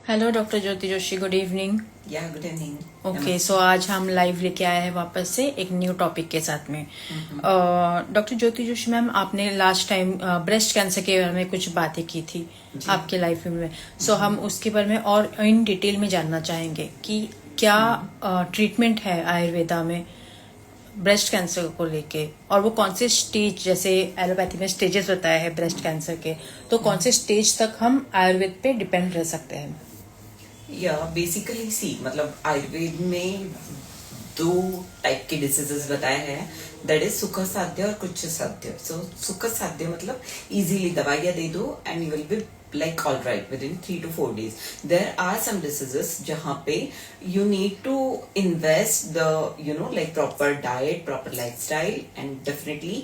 Hello doctor ज्योति Joshi, good evening. या good evening. Okay, सो आज हम लाइव लेके आए हैं वापस से एक न्यू टॉपिक के साथ में। डॉक्टर ज्योति जोशी मैम, आपने लास्ट टाइम ब्रेस्ट कैंसर के बारे में कुछ बातें की थी आपके लाइफ में। सो हम उसके बारे में और इन डिटेल में जानना चाहेंगे कि क्या ट्रीटमेंट है आयुर्वेदा में ब्रेस्ट कैंसर को लेके, और वो कौन से स्टेज, जैसे एलोपैथी में स्टेजेस बताया है ब्रेस्ट कैंसर के, तो कौन से स्टेज तक हम आयुर्वेद पे डिपेंड रह सकते हैं। या बेसिकली सी मतलब आयुर्वेद में दो टाइप के डिसीजेस बताए हैं, दैट इज सुख साध्य और कुछ साध्य। सो सुख साध्य मतलब इजीली दवाइयां दे दो and you will be like all right within 3 to 4 days. There are some diseases जहाँ पे you need to invest the like proper diet, proper lifestyle and definitely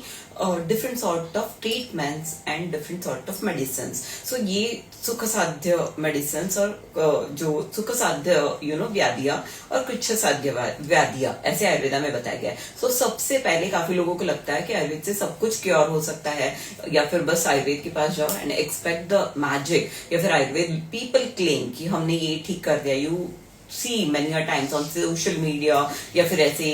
different sort of treatments and different sort of medicines. So ये सुख साध्य medicines और जो सुख साध्य व्याधियां और कुछ साध्य व्याधियां ऐसे आयुर्वेदा में बताया गया है। So सबसे पहले काफी लोगों को लगता है कि आयुर्वेद से सब कुछ क्योर हो सकता है, या फिर बस आयुर्वेद के पास जाओ एंड एक्सपेक्ट द मैजिक, या फिर आयुर्वेद पीपल क्लेम कि हमने ये ठीक कर दिया। You see many times on social media, या फिर ऐसे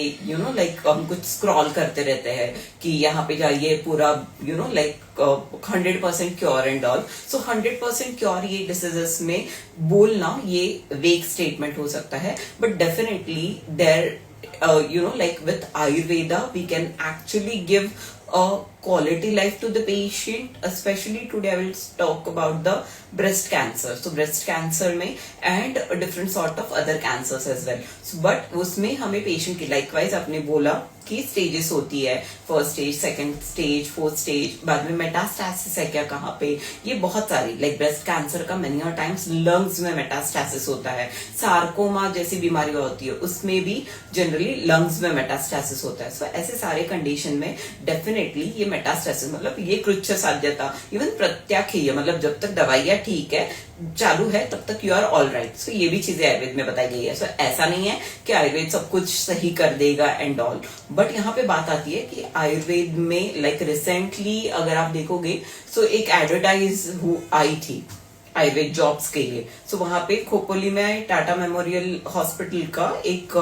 लाइक हम कुछ स्क्रॉल करते रहते हैं कि यहाँ पे जाइए पूरा like 100% cure and all. So 100% cure ये डिसीजेस में बोलना ये वेग स्टेटमेंट हो सकता है, but definitely there like with Ayurveda, we can actually give a quality life to the patient. Especially today I will talk about the breast cancer. So breast cancer में and different sort of other cancers as well. So, but उसमें हमें patient की likewise आपने बोला कि stages होती है, first stage, second stage, fourth stage, बाद में मेटास्टैसिस है क्या, कहाँ पे, ये बहुत सारी लाइक ब्रेस्ट कैंसर का मेनी टाइम्स लंग्स में मेटास्टैसिस होता है। सार्कोमा जैसी बीमारी होती है उसमें भी जनरली लंग्स में मेटास्टैसिस होता है। सो ऐसे सारे कंडीशन में डेफिनेटली ये मेटास्टैसिस मतलब ये कृच्छ साध्यता, इवन प्रत्याख्य मतलब जब तक दवाइयां ठीक है चालू है तब तक यू आर ऑल राइट। सो ये भी चीजें आयुर्वेद में बताई गई है। सो ऐसा नहीं है कि आयुर्वेद सब कुछ सही कर देगा एंड ऑल, बट यहाँ पे बात आती है कि आयुर्वेद में लाइक रिसेंटली अगर आप देखोगे सो एक एडवर्टाइज आई थी आयुर्वेद जॉब्स के लिए। सो वहां पे खोपोली में टाटा मेमोरियल हॉस्पिटल का एक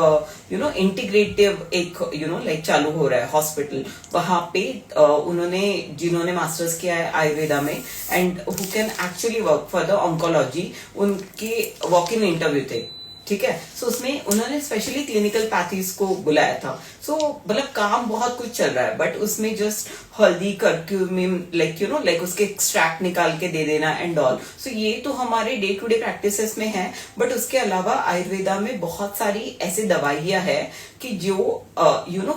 इंटीग्रेटिव एक लाइक चालू हो रहा है हॉस्पिटल। वहां पे उन्होंने जिन्होंने मास्टर्स किया है आयुर्वेदा में and who can actually work for the oncology, उनके वॉक इन इंटरव्यू थे, ठीक है। सो उसमें उन्होंने स्पेशली क्लिनिकल पैथीज को बुलाया था। सो मतलब काम बहुत कुछ चल रहा है, बट उसमें जस्ट हल्दी करक्यूमिन लाइक उसके एक्सट्रैक्ट निकाल के दे देना एंड ऑल। सो ये तो हमारे डे टू डे प्रैक्टिसेस में है, बट उसके अलावा आयुर्वेदा में बहुत सारी ऐसी दवाइयां हैं कि जो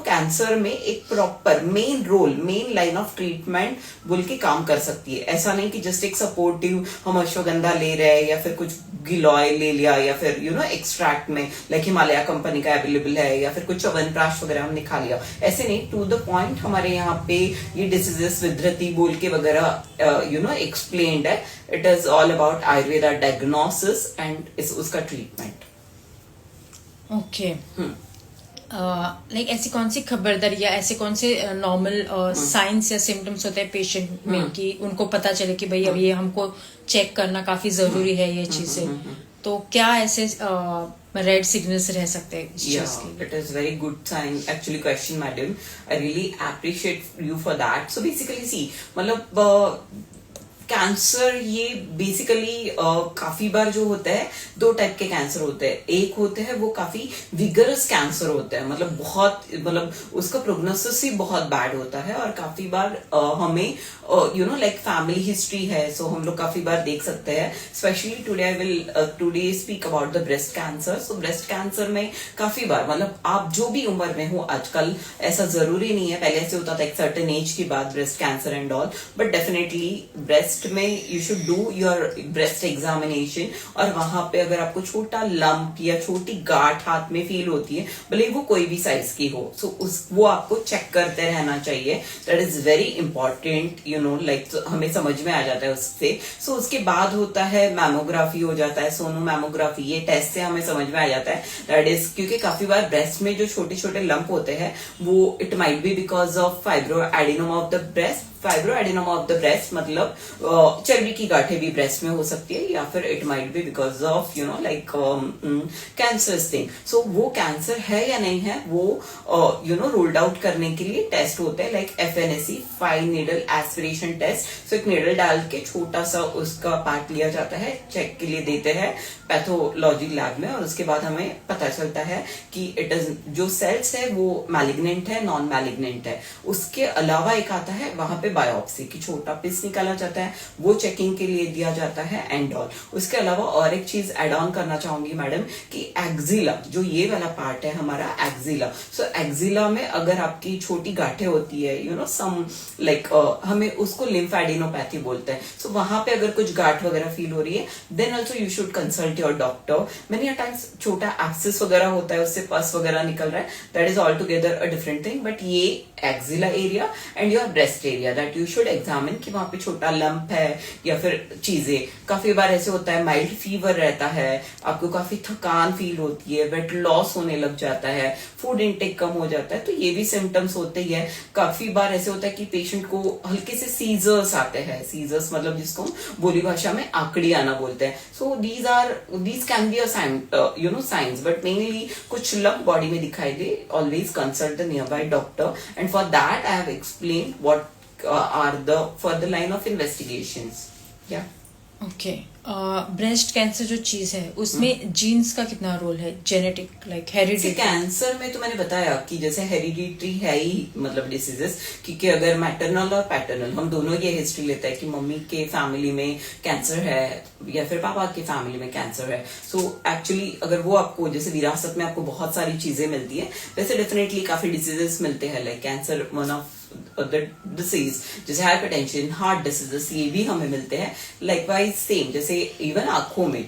कैंसर में एक proper main role, main line of treatment बोल के काम कर सकती है। ऐसा नहीं कि जस्ट एक सपोर्टिव हम अश्वगंधा ले रहे हैं या फिर कुछ गिलॉय ले लिया या फिर एक्सट्रैक्ट में लाइक हिमालय कंपनी का अवेलेबल है या फिर कुछ च्यवनप्राश वगैरह हमने खा लिया। ऐसे नहीं, टू द पॉइंट हमारे यहाँ पे ये डिसीजेस विधृति बोल के वगैरह एक्सप्लेन्ड है। It is all about Ayurveda diagnosis and उसका ट्रीटमेंट। ओके, लाइक ऐसी कौन सी खबरदारी या ऐसे कौन से नॉर्मल साइंस या सिम्टम्स होते हैं पेशेंट में कि उनको पता चले कि भाई अब ये हमको चेक करना काफी जरूरी है ये चीजें, तो क्या ऐसे रेड सिग्नल्स रह सकते हैं इस चीज के? It is very good sign actually question madam, I really appreciate you for that. So basically see मतलब कैंसर ये बेसिकली काफी बार जो होता है दो टाइप के कैंसर होते हैं। एक होते हैं वो काफी विगरस कैंसर होता है, मतलब बहुत मतलब उसका प्रोग्नोसिस ही बहुत बैड होता है, और काफी बार हमें लाइक फैमिली हिस्ट्री है। सो हम लोग काफी बार देख सकते हैं। Specially today I will today speak about the breast cancer. So breast cancer में काफी बार मतलब आप जो भी उम्र में हो, आजकल ऐसा जरूरी नहीं है, पहले ऐसे होता था एक सर्टेन एज के बाद breast cancer and all, but definitely breast में you should do your breast examination. और वहां पे अगर आपको छोटा लंप या छोटी गांठ हाथ में फील होती है, भले वो कोई भी साइज की हो, सो वो आपको चेक करते रहना चाहिए। That is very important like हमें समझ में आ जाता है उससे। सो उसके बाद होता है मैमोग्राफी हो जाता है, सोनो मैमोग्राफी। ये टेस्ट से हमें समझ में आ जाता है दैट इज, क्योंकि काफी बार ब्रेस्ट में जो छोटे छोटे लंप होते हैं वो it might be because of fibro adenoma of the breast, fibroadenoma of the breast मतलब चर्बी की गांठें भी ब्रेस्ट में हो सकती है, या फिर it might be because of like cancerous thing. So वो कैंसर है या नहीं है वो रूल्ड आउट करने के लिए टेस्ट होते हैं, like FNAC, fine needle aspiration test. So एक नीडल डाल के छोटा सा उसका पार्ट लिया जाता है, चेक के लिए देते हैं पैथोलॉजी लैब में, और उसके बाद हमें पता चलता है कि इट इज जो सेल्स है वो मैलिग्नेंट है, नॉन मैलिग्नेंट है. उसके अलावा एक आता है वहां पे बायोप्सी की छोटा पीस निकाला जाता है, वो चेकिंग के लिए दिया जाता है एंड ऑल. उसके अलावा और एक चीज एड ऑन करना चाहूंगी मैडम कि एक्जिला, जो ये वाला पार्ट है हमारा एक्जिला. सो एक्जिला में अगर आपकी छोटी गांठें होती है सम लाइक हमें उसको लिम्फेडेनोपैथी बोलते हैं. सो वहां पे अगर कुछ गांठ वगैरह फील हो रही है, then also you should consult your doctor. Many times छोटा एक्सिस वगैरह होता है, उससे पस वगैरह निकल रहा है, that is all together a different thing. But ये axilla area and your breast area that you should examine कि वहां पे छोटा लंप है या फिर चीजें. काफी बार ऐसे होता है माइल्ड फीवर रहता है, आपको काफी थकान फील होती है, वेट लॉस होने लग जाता है, फूड इनटेक कम हो जाता है, तो ये भी सिम्टम्स होते ही है. काफी बार ऐसे होता है कि पेशेंट को हल्के से सीजर्स आते हैं. सीजर्स मतलब जिसको हम बोली भाषा में आकड़ी आना बोलते हैं. So these can be a signs, but mainly कुछ लंप बॉडी में दिखाई दे, always consult the nearby doctor. And for that I have explain what are the further line of investigations. या ओके. ब्रेस्ट कैंसर जो चीज है उसमें jeans का कितना रोल है, जेनेटिक लाइक हेरिडिटी? कैंसर में तो मैंने बताया कि जैसे हेरिडिटरी है ही मतलब डिसीजेस, क्योंकि अगर मैटरनल और पैटर्नल हम दोनों ये हिस्ट्री लेते हैं कि मम्मी के फैमिली में कैंसर है या फिर पापा के फैमिली में कैंसर है. सो एक्चुअली अगर वो आपको जैसे विरासत में आपको बहुत सारी चीजें मिलती है, वैसे डेफिनेटली काफी डिसीजेस मिलते हैं, like cancer one of the disease, जैसे हाइपरटेंशन, हार्ट डिसीजेस, ये भी हमें मिलते हैं. लाइकवाइज सेम जैसे इवन आंखों में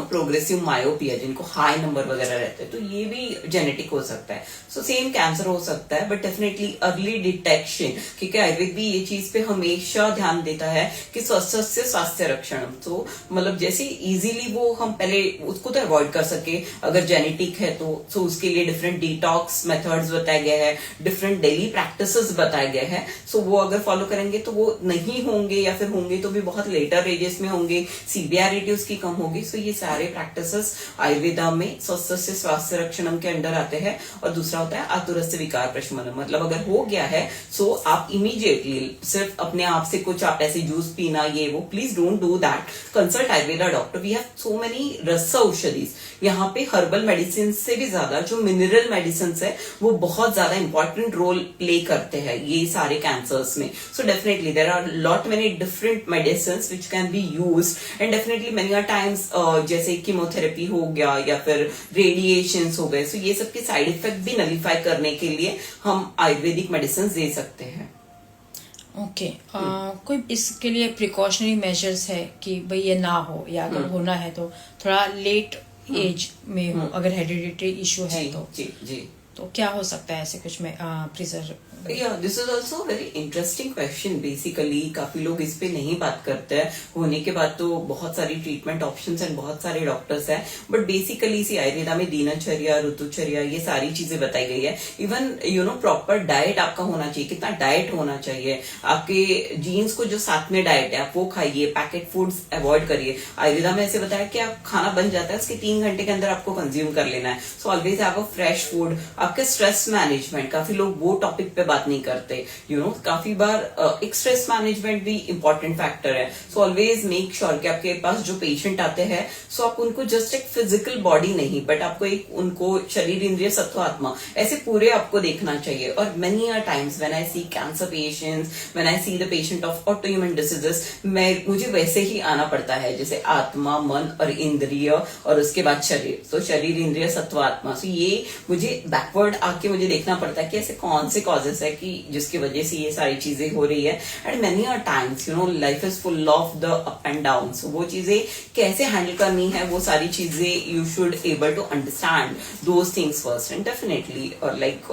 प्रोग्रेसिव मायोपिया जिनको हाई नंबर वगैरह रहते हैं, तो ये भी जेनेटिक हो सकता है. सो सेम कैंसर हो सकता है, बट डेफिनेटली अर्ली डिटेक्शन, क्योंकि आयुर्वेद भी ये चीज पे हमेशा ध्यान देता है कि स्वस्थ से स्वास्थ्य रक्षण. तो मतलब जैसे इजीली वो हम पहले उसको तो अवॉइड कर सके अगर जेनेटिक है तो. सो उसके लिए डिफरेंट डिटॉक्स मेथड्स बताए गए हैं, डिफरेंट डेली प्रैक्टिसेस बताए गए हैं. सो वो अगर फॉलो करेंगे तो वो नहीं होंगे, या फिर होंगे तो भी बहुत लेटर एजेस में होंगे, सीवियरिटी उसकी कम होगी. सो ये सारे प्रैक्टिसेस आयुर्वेदा में स्वस्थ से स्वास्थ्य रक्षणम के अंडर आते हैं. और दूसरा होता है आतुरस्य विकार प्रशमनम, मतलब अगर हो गया है सो आप इमीडिएटली सिर्फ अपने आप से कुछ आप ऐसे जूस पीना ये वो, please don't do that. Consult Ayurveda doctor. We have so many रस औषधि. यहाँ पे हर्बल मेडिसिन से भी ज्यादा जो मिनरल मेडिसिन है वो बहुत ज्यादा इंपॉर्टेंट रोल प्ले करते हैं ये सारे कैंसर्स में. So definitely there are lot many different medicine which can be use, and definitely many times जैसे कीमोथेरेपी हो गया या फिर रेडिएशन हो गए, सो ये सब के साइड इफेक्ट भी नलीफाई करने के लिए हम आयुर्वेदिक मेडिसिन दे सकते हैं. ओके. कोई इसके लिए प्रिकॉशनरी मेजर्स है कि भाई ये ना हो, या अगर होना है तो थोड़ा लेट एज में हो, अगर हेरिडिटरी इशू है तो? जी जी. तो क्या हो सकता है ऐसे कुछ में preserve? This is also very interesting question. Basically काफी लोग इस पे नहीं बात करते हैं. होने के बाद तो बहुत सारी ट्रीटमेंट ऑप्शंस एंड बहुत सारे डॉक्टर्स हैं, बट बेसिकली इसी आयुर्वेदा में दिनचर्या, ऋतुचर्या, ये सारी चीजें बताई गई है. इवन प्रॉपर डाइट आपका होना चाहिए, कितना डाइट होना चाहिए. आपके जीन्स को जो साथ में डाइट है आप वो खाइए, पैकेट फूड्स अवॉइड करिए. आयुर्वेदा में ऐसे बताया कि आप खाना बन जाता है उसके 3 घंटे के अंदर आपको कंज्यूम कर लेना है. So always have a fresh food. आपके स्ट्रेस मैनेजमेंट, काफी लोग वो टॉपिक पे बात नहीं करते. काफी बार एक स्ट्रेस मैनेजमेंट भी इंपॉर्टेंट फैक्टर है. सो ऑलवेज मेक श्योर कि आपके पास जो पेशेंट आते हैं सो आप उनको जस्ट एक फिजिकल बॉडी नहीं, बट आपको एक उनको शरीर, इंद्रिय, सत्व, आत्मा ऐसे पूरे आपको देखना चाहिए. और many are times when I see cancer patients, when I see the patient of autoimmune diseases, मुझे वैसे ही आना पड़ता है जैसे आत्मा, मन और इंद्रिय और उसके बाद शरीर. तो शरीर, इंद्रिय, सत्व, आत्मा. सो ये मुझे बैकवर्ड आके मुझे देखना पड़ता है कि ऐसे कौन से कॉजेस है कि जिसकी वजह से ये सारी चीजें हो रही है. And many are times life is full of the up and down. वो चीजें कैसे हैंडल करनी है, वो सारी चीजें you should able to understand those things first. And definitely like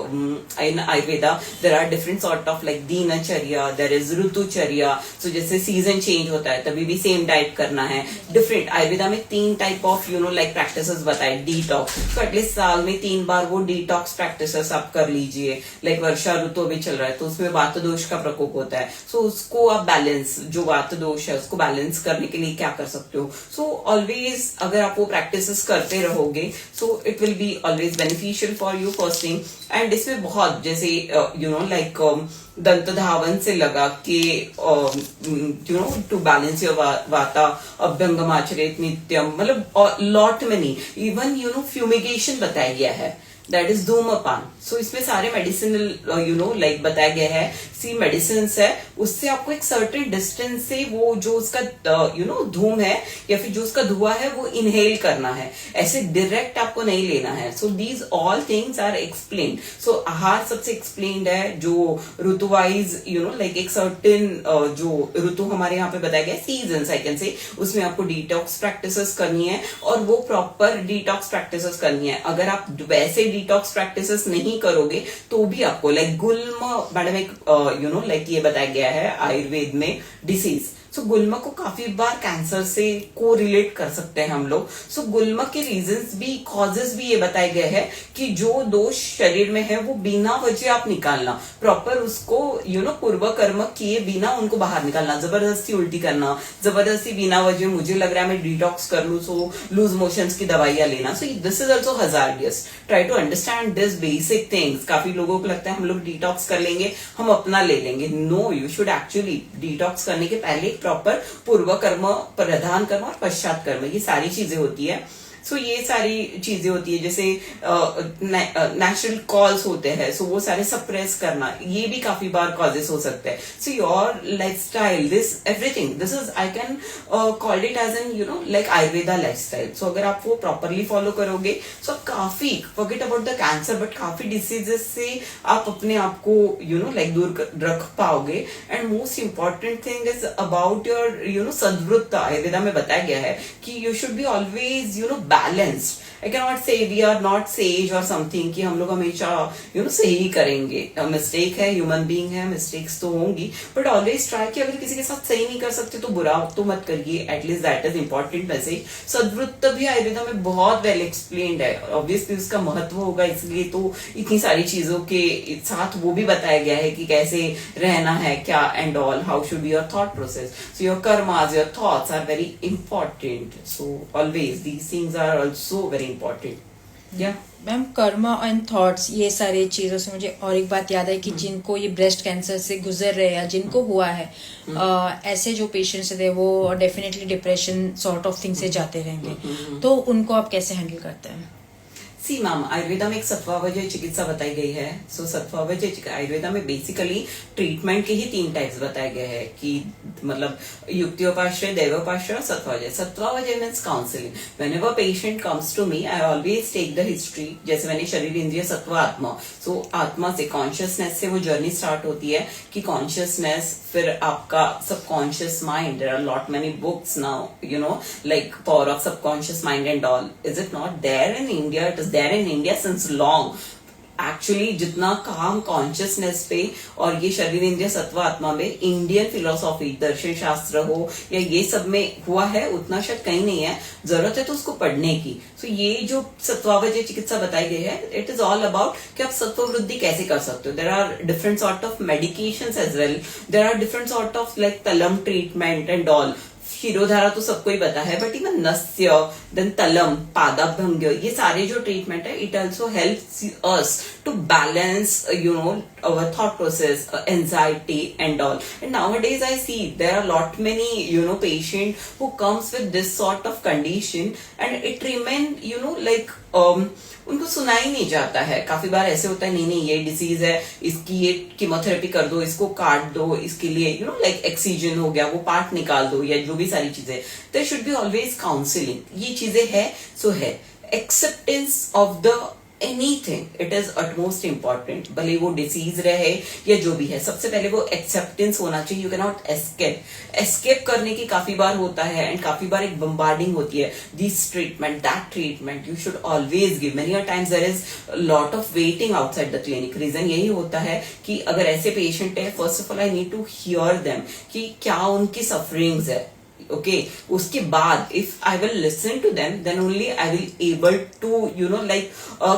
in Ayurveda there are different sort of like dinacharya, there is ritucharya. So जैसे season change होता है तभी भी सेम डाइट करना है. डिफरेंट आयुर्वेदा में 3 टाइप ऑफ लाइक प्रैक्टिसेस बताए. डिटॉक्स, तो एटलीस्ट साल में 3 बार वो डिटॉक्स प्रैक्टिसेस आप कर लीजिए. लाइक वर्षा ऋतु तत्व भी चल रहा है तो उसमें वात दोष का प्रकोप होता है। सो उसको आप बैलेंस, जो वात दोष है उसको बैलेंस करने के लिए क्या कर सकते हो। सो ऑलवेज अगर आप वो प्रैक्टिसेस करते रहोगे so it will be always beneficial for you first thing. And इसमें बहुत जैसे यू नो लाइक दंत धावन से लगा के you know to balance your vata, अभ्यंगम आचरित नित्यम, मतलब lot many, even you know fumigation बताया गया है, दैट इज धूमपान। सो इसमें सारे मेडिसिनल यू नो लाइक बताया गया है। सी मेडिसिन है उससे आपको एक सर्टेन डिस्टेंस से वो जो उसका यू नो धूम है या फिर जो उसका धुआं है वो इनहेल करना है, ऐसे डायरेक्ट आपको नहीं लेना है। So these all things are explained. So आहार सबसे एक्सप्लेन्ड है, जो ऋतु वाइज यू नो लाइक एक सर्टेन जो ऋतु हमारे यहाँ पे बताया गया सीजन्स आई कैन से, उसमें आपको डिटॉक्स प्रैक्टिसेस करनी है और वो प्रॉपर डिटॉक्स प्रैक्टिसेस करनी है। अगर आप वैसे डिटॉक्स प्रैक्टिसेस नहीं करोगे तो भी आपको लाइक गुल्म, मैडम एक यू नो लाइक ये बताया गया है आयुर्वेद में डिसीज। सो गुल्म को काफी बार कैंसर से को रिलेट कर सकते हैं हम लोग। सो गुल्म के रीजंस भी, कॉजेस भी ये बताए गए हैं कि जो दोष शरीर में है वो बिना वजह आप निकालना, प्रॉपर उसको यू नो पूर्व कर्म किए बिना उनको बाहर निकालना, जबरदस्ती उल्टी करना, जबरदस्ती बिना वजह मुझे लग रहा है मैं डिटॉक्स कर लूं सो लूज मोशंस की दवाइयां लेना। So this is also hazardous. Try to understand this basic things. काफी लोगों को लगता है हम लोग डिटॉक्स कर लेंगे, हम अपना ले लेंगे। No, you should actually detox करने के पहले प्रॉपर पूर्व कर्म, प्रधान कर्म और पश्चात कर्म, ये सारी चीजें होती है। सो ये सारी चीजें होती है, जैसे नेचुरल कॉल्स होते हैं, सो वो सारे सप्रेस करना, ये भी काफी बार कॉजेस हो सकते हैं। So your lifestyle, this everything, this is I can called it as an you know like Ayurveda lifestyle. So अगर आप वो प्रॉपरली फॉलो करोगे सो काफी, forget about the cancer, but काफी डिसीजेस से आप अपने आप को यू नो लाइक दूर रख पाओगे। And most important thing is about your you know सद्वृत्त। आयुर्वेदा में बताया गया है कि you should be always you know balanced. I cannot say we are not sage or something कि हम लोग हमेशा यू नो सही करेंगे। मिस्टेक है, ह्यूमन बीइंग है, मिस्टेक्स तो होंगी, बट ऑलवेज ट्राई कि अगर किसी के साथ सही नहीं कर सकते तो बुरा तो मत करिए। At least that is important message. सद्वृत्त भी आयुर्वेदा में बहुत वेल एक्सप्लेन्ड है। ऑब्वियसली उसका महत्व होगा, इसलिए तो इतनी सारी चीजों के साथ वो भी बताया गया है कि कैसे रहना है, क्या and all, how should be your thought process. So your karmas, your thoughts are very important. So always these things are also very important। yeah ma'am, karma and thoughts, ये सारी चीजों से मुझे और एक बात याद है कि जिनको ये ब्रेस्ट कैंसर से गुजर रहे हैं, जिनको हुआ है, ऐसे जो पेशेंट्स थे वो definitely depression sort of thing से जाते रहेंगे, तो उनको आप कैसे हैंडल करते हैं? सी मैम, आयुर्वेदा में एक सत्वावजय चिकित्सा बताई गई है। सो सत्वावजय आयुर्वेदा में बेसिकली ट्रीटमेंट के ही 3 टाइप्स बताए गए हैं कि मतलब युक्तियोपाश्रय, दैवोपाश्रय और सत्वावजय। सत्वावजय means counselling. Whenever patient comes to me I always take the history. जैसे मैंने शरीर, इंद्रिय, सत्व, आत्मा। सो आत्मा से, कॉन्शियसनेस से वो जर्नी स्टार्ट होती है कि कॉन्शियसनेस, फिर आपका subconscious mind. There are lot many books now you know like power of subconscious mind and all. Is it not there in India? It is there in India since long। Actually जितना काम consciousness पे और ये शरीर, इंद्रिय, सत्व, आत्मा में इंडियन फिलोसॉफी, दर्शन शास्त्र हो या ये सब में हुआ है, उतना शायद कहीं नहीं है। जरूरत है तो उसको पढ़ने की। सो ये जो सत्वावजय चिकित्सा बताई गई है, इट इज ऑल अबाउट कि आप सत्व वृद्धि कैसे कर सकते हो। There are different sort of medications as well. There are different sort of like तलम ट्रीटमेंट एंड ऑल। शिरोधारा तो सबको ही पता है, बट इवन नस्य, देन तलम, पादाभंग, ये सारे जो ट्रीटमेंट है, it also helps us to balance you know our thought process, anxiety and all. And nowadays I see there are lot many you know patient who comes with this sort of condition and it remain you know like उनको सुना ही नहीं जाता है। काफी बार ऐसे होता है, नहीं ये डिसीज है, इसकी ये कीमोथेरेपी कर दो, इसको काट दो, इसके लिए यू नो लाइक एक्सीजन हो गया, वो पार्ट निकाल दो, या जो भी सारी चीजें। There should be always counselling. ये चीजें है सो है। Acceptance of the anything, it is utmost important. भले वो डिसीज रहे या जो भी है, सबसे पहले वो एक्सेप्टेंस होना चाहिए। यू कैन नॉट एस्केप करने की काफी बार होता है एंड काफी बार एक बम्बार्डिंग होती है, this treatment, that treatment, you should always give. Many times there is lot of waiting outside the clinic. Reason यही होता है कि अगर ऐसे पेशेंट है, first of all I need to hear them कि क्या उनकी सफरिंग्स है। okay, उसके बाद if I will listen to them, then only I will able to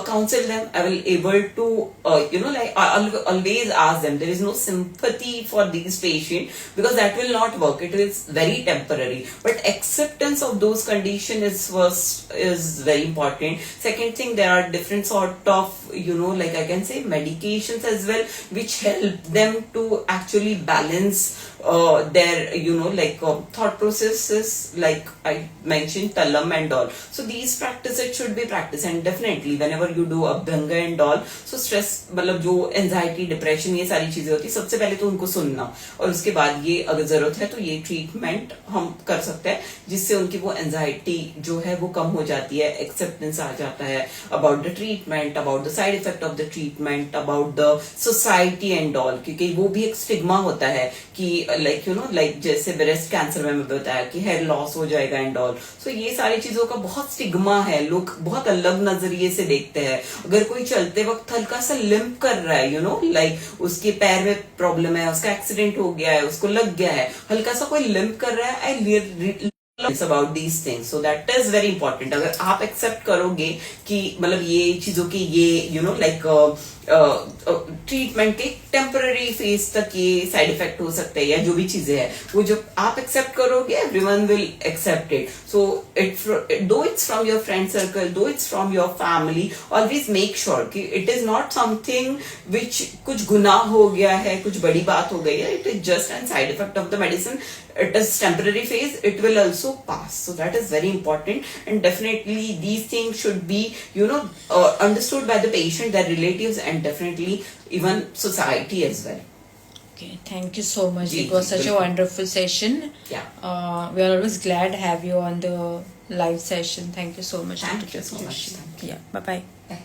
counsel them. I will able to I always ask them. There is no sympathy for these patients because that will not work. It is very temporary. But acceptance of those conditions is very important. Second thing, there are different sort of I can say medications as well, which help them to actually balance their thought processes, like I mentioned talam and all. So these practices should be practiced, and definitely whenever you do abhyanga and all, so stress मतलब जो anxiety depression ये सारी चीजें होती है, सबसे पहले तो उनको सुनना, और उसके बाद ये अगर जरूरत है तो ये ट्रीटमेंट हम कर सकते हैं, जिससे उनकी वो एंजाइटी जो है वो कम हो जाती है, एक्सेप्टेंस आ जाता है about the treatment, about the side effect of the treatment, about the society and all, क्योंकि वो भी एक स्टिग्मा होता है कि जैसे ब्रेस्ट कैंसर में मैं बताया कि हेयर लॉस हो जाएगा एंड ऑल. सो ये सारी चीजों का बहुत स्टिग्मा है, लोग बहुत अलग नजरिए से देखते हैं. अगर कोई चलते वक्त हल्का सा लिम्प कर रहा है, उसके पैर में प्रॉब्लम है, उसका एक्सीडेंट हो गया है, उसको लग गया है, हल्का सा कोई लिम्प कर रहा है, आई about these things. So that is very important. अगर आप एक्सेप्ट करोगे कि ये चीजों की ये ट्रीटमेंट के टेम्पररी फेज तक ये साइड इफेक्ट हो सकते हैं या जो भी चीजें हैं, वो जब आप एक्सेप्ट करोगे, everyone will accept it. So though it's from your friend circle, though it's from your family, always make sure कि it is not something which कुछ गुनाह हो गया है, कुछ बड़ी बात हो गई है. It is just an side effect of the medicine. It is temporary phase. It will also pass. So that is very important, and definitely these things should be understood by the patient, their relatives, and definitely even society as well. Okay, thank you so much. Ji, It was such a wonderful session. Yeah. We are always glad to have you on the live session. Thank you so much. Thank Dr. you so much. Joshi. Yeah. Bye bye. Bye.